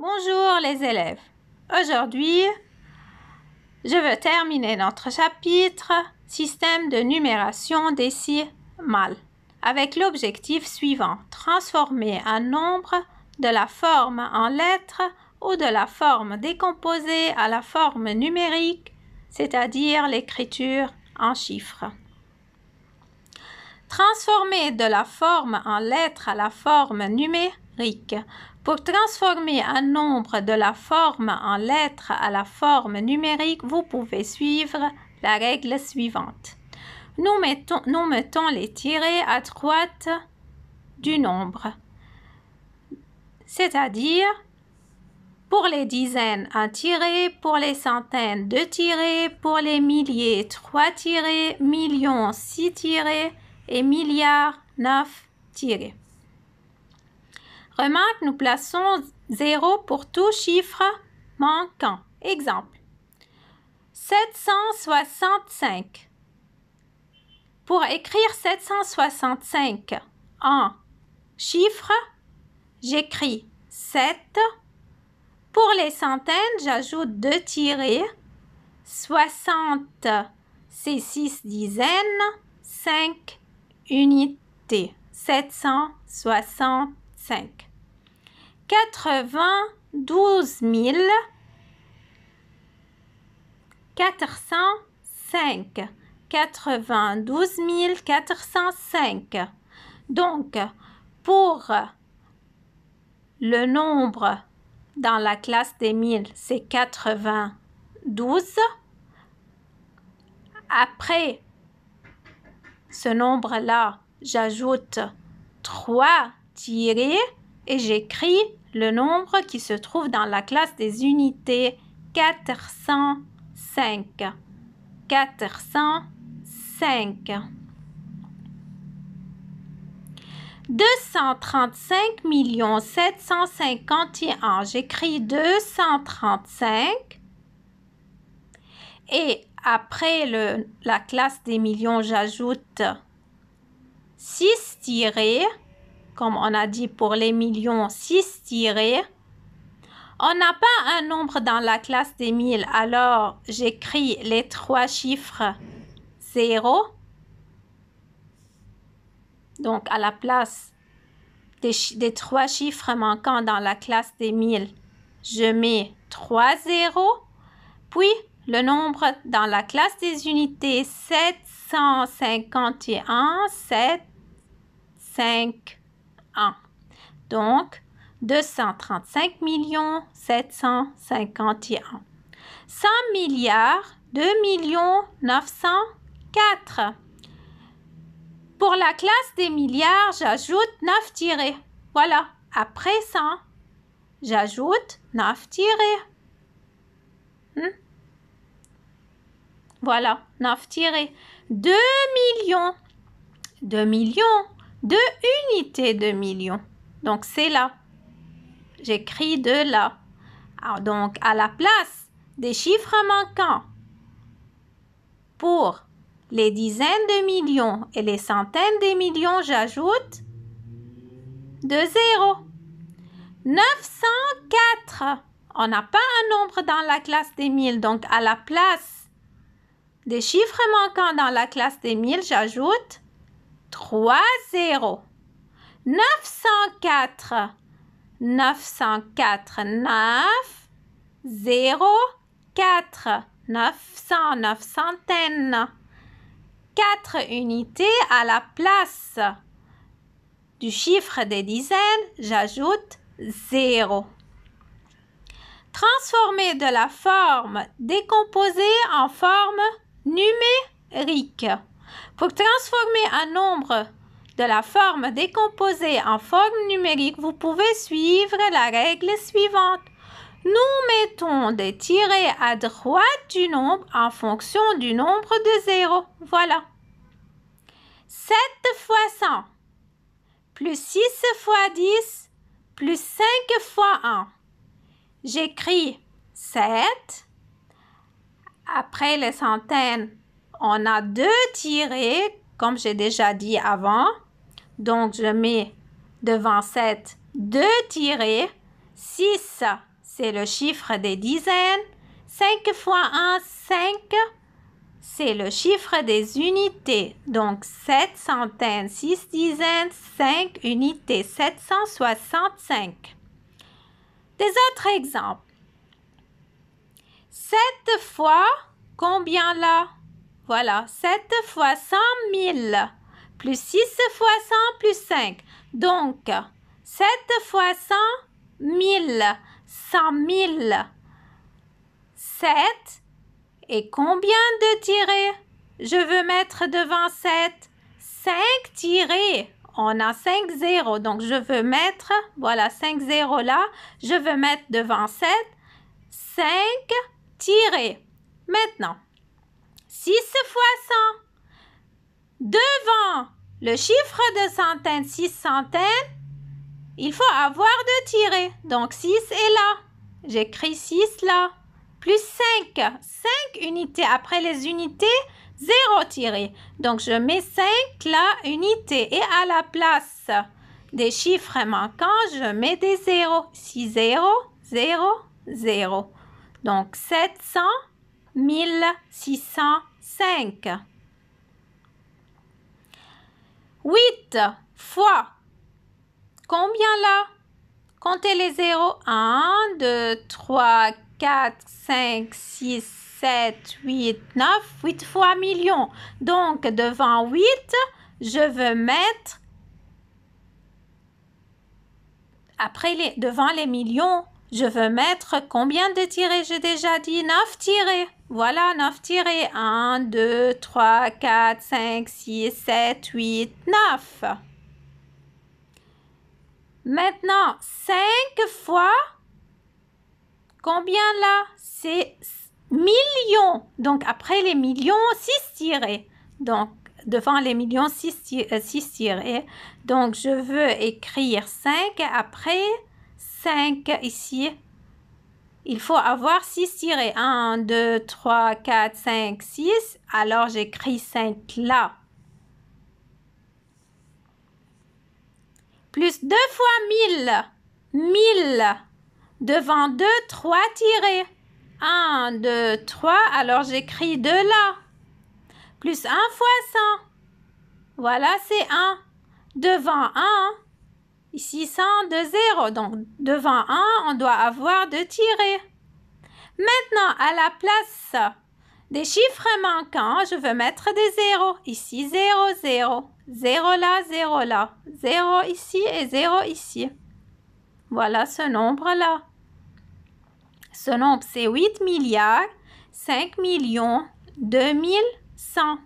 Bonjour les élèves. Aujourd'hui, je veux terminer notre chapitre Système de numération décimale avec l'objectif suivant. Transformer un nombre de la forme en lettres ou de la forme décomposée à la forme numérique, c'est-à-dire l'écriture en chiffres. Transformer de la forme en lettres à la forme numérique. Pour transformer un nombre de la forme en lettres à la forme numérique, vous pouvez suivre la règle suivante. Nous mettons les tirets à droite du nombre, c'est-à-dire pour les dizaines, un tiret, pour les centaines, 2 tirets, pour les milliers, 3 tirets, millions, 6 tirets et milliards, 9 tirets. Remarque, nous plaçons 0 pour tout chiffre manquant. Exemple, 765. Pour écrire 765 en chiffres, j'écris 7. Pour les centaines, j'ajoute 2 tirets. 60, c'est 6 dizaines. 5 unités. 765. 92 405. 92 405. Donc, pour le nombre dans la classe des 1000, c'est 92. Après ce nombre-là, j'ajoute 3 tirets et j'écris le nombre qui se trouve dans la classe des unités, 405. 405. 235 751. J'écris 235 et après la classe des millions, j'ajoute 6 tirets. Comme on a dit pour les millions, 6 tirés. On n'a pas un nombre dans la classe des 1000, alors j'écris les 3 chiffres 0. Donc, à la place des 3 chiffres manquants dans la classe des 1000, je mets 3 zéros. Puis, le nombre dans la classe des unités, 751, 751. Donc, 235 751. 100 milliards, 2 904. Pour la classe des milliards, j'ajoute 9 tirets. Voilà. Après 100, j'ajoute 9 tirets. Voilà, 9 tirés. 2 millions. 2 millions. 2 unités de millions. Donc, c'est là. J'écris 2 là. Alors, donc, à la place des chiffres manquants, pour les dizaines de millions et les centaines de millions, j'ajoute 2 zéros. 904. On n'a pas un nombre dans la classe des 1000. Donc, à la place des chiffres manquants dans la classe des 1000, j'ajoute 3 zéros. 904. 904. 9 0 4. 900. 9 centaines. 4 unités à la place du chiffre des dizaines, j'ajoute 0. Transformer de la forme décomposée en forme numérique. Pour transformer un nombre de la forme décomposée en forme numérique, vous pouvez suivre la règle suivante. Nous mettons des tirets à droite du nombre en fonction du nombre de 0. Voilà. 7 fois 100 plus 6 fois 10 plus 5 fois 1. J'écris 7. Après les centaines, on a 2 tirets, comme j'ai déjà dit avant. Donc, je mets devant 7 2 tirets. 6, c'est le chiffre des dizaines. 5 fois 1, 5. C'est le chiffre des unités. Donc, 7 centaines, 6 dizaines, 5 unités. 765. Des autres exemples. 7 fois, combien là? Voilà, 7 fois 100, 1000. Plus 6 fois 100, plus 5. Donc, 7 fois 100, 1000. 100 000. 7. Et combien de tirés? Je veux mettre devant 7. 5 tirés. On a 5 zéros. Donc, je veux mettre, voilà, 5 zéros là. Je veux mettre devant 7. 5 tirés. Maintenant, 6 fois 100. Devant le chiffre de centaines, 6 centaines, il faut avoir 2 tirés. Donc, 6 est là. J'écris 6 là. Plus 5. 5 unités. Après les unités, 0 tiré. Donc, je mets 5 là, unités. Et à la place des chiffres manquants, je mets des zéros. 6, 0, 0, 0. Donc, 700, 1605. 8 fois. Combien là? Comptez les zéros. 1, 2, 3, 4, 5, 6, 7, 8, 9. 8 fois million. Donc, devant 8, je veux mettre, devant les millions, je veux mettre combien de tirés? J'ai déjà dit 9 tirés. Voilà, 9 tirés. 1, 2, 3, 4, 5, 6, 7, 8, 9. Maintenant, 5 fois, combien là? C'est millions. Donc, après les millions, 6 tirés. Donc, devant les millions, 6 tirés. Donc, je veux écrire 5. Après, 5 ici. Il faut avoir 6 tirés. 1, 2, 3, 4, 5, 6. Alors, j'écris 5 là. Plus 2 fois 1000. 1000. Devant 2, 3 tirés. 1, 2, 3. Alors, j'écris 2 là. Plus 1 fois 100. Voilà, c'est 1. Devant 1, ici 100, 2, 0. Donc, devant 1, on doit avoir 2 tirés. Maintenant, à la place des chiffres manquants, je veux mettre des zéros. Ici, 0, 0. 0 là, 0 là. 0 ici et 0 ici. Voilà ce nombre-là. Ce nombre, c'est 8 milliards, 5 millions, 2100.